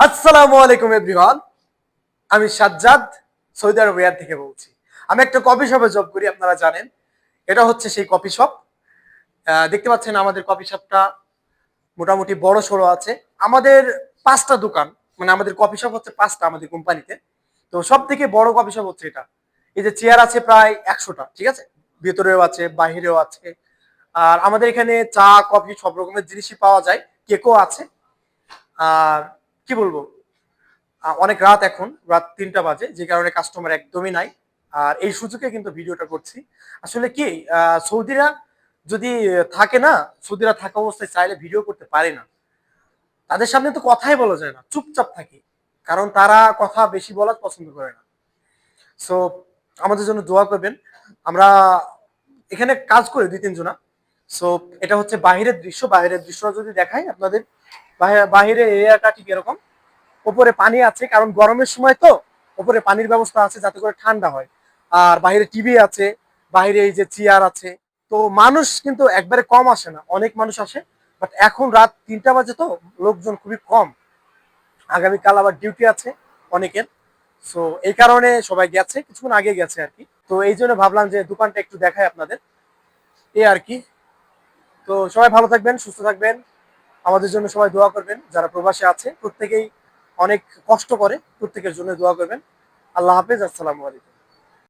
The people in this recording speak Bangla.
আসসালামু আলাইকুম এভরিওয়ান। আমি সাজ্জাদ সৌদি আরব রিয়াদ থেকে বলছি। আমি একটা কফি শপে জব করি, আপনারা জানেন। এটা হচ্ছে সেই কফি শপ। দেখতে পাচ্ছেন আমাদের কফি শপটা মোটামুটি বড় সড়ো আছে। আমাদের 5টা দোকান, মানে আমাদের কফি শপ হচ্ছে 5টা আমাদের কোম্পানিতে। তো সব থেকে বড় কফি শপ হচ্ছে এটা। এই যে চেয়ার আছে প্রায় 100টা, ঠিক আছে, ভেতরেও আছে বাহিরেও আছে। আর আমাদের এখানে চা কফি সব রকমের জিনিসই পাওয়া যায়, কেকও আছে। আর কি বলবো, অনেক রাত, এখন রাত 3টা বাজে, যে কারণে কাস্টমার একদমই নাই। আর এই সুযোগে কিন্তু ভিডিওটা করছি। আসলে কি, সৌদিরা যদি থাকে না, সৌদিরা থাকা অবস্থায় চাইলে ভিডিও করতে পারে না। তাদের সামনে তো কথাই বলা যায় না, চুপচাপ থাকি, কারণ তারা কথা বেশি বলা পছন্দ করে না। সো আমাদের জন্য দোয়া করবেন। আমরা এখানে কাজ করি 2-3 জনা। সো এটা হচ্ছে বাহিরের দৃশ্য। বাহিরের দৃশ্য যদি দেখাই আপনাদের, বাহিরের এরিয়াটা ঠিক এরকম। উপরে পানি আছে, কারণ গরমের সময় তো উপরে পানির ব্যবস্থা আছে যাতে করে ঠান্ডা হয়। আর বাইরে টিভি আছে, বাইরে এই যে চেয়ার আছে। তো মানুষ কিন্তু একবারে কম আসে না, অনেক মানুষ আসে। বাট এখন রাত 3টা বাজে তো লোকজন খুবই কম। আগামীকাল আবার ডিউটি আছে অনেকের। সো এই কারণে সবাই গেছে, কিছুক্ষণ আগে গেছে আর কি। তো এই জন্য ভাবলাম যে দোকানটা একটু দেখাই আপনাদের, এই আর কি। তো সবাই ভালো থাকবেন, সুস্থ থাকবেন। আমাদের জন্য সবাই দোয়া করবেন, যারা প্রবাসে আছে প্রত্যেকেই অনেক কষ্ট করে, প্রত্যেকের জন্য দোয়া করবেন। আল্লাহ হাফেজ, আসসালামু আলাইকুম।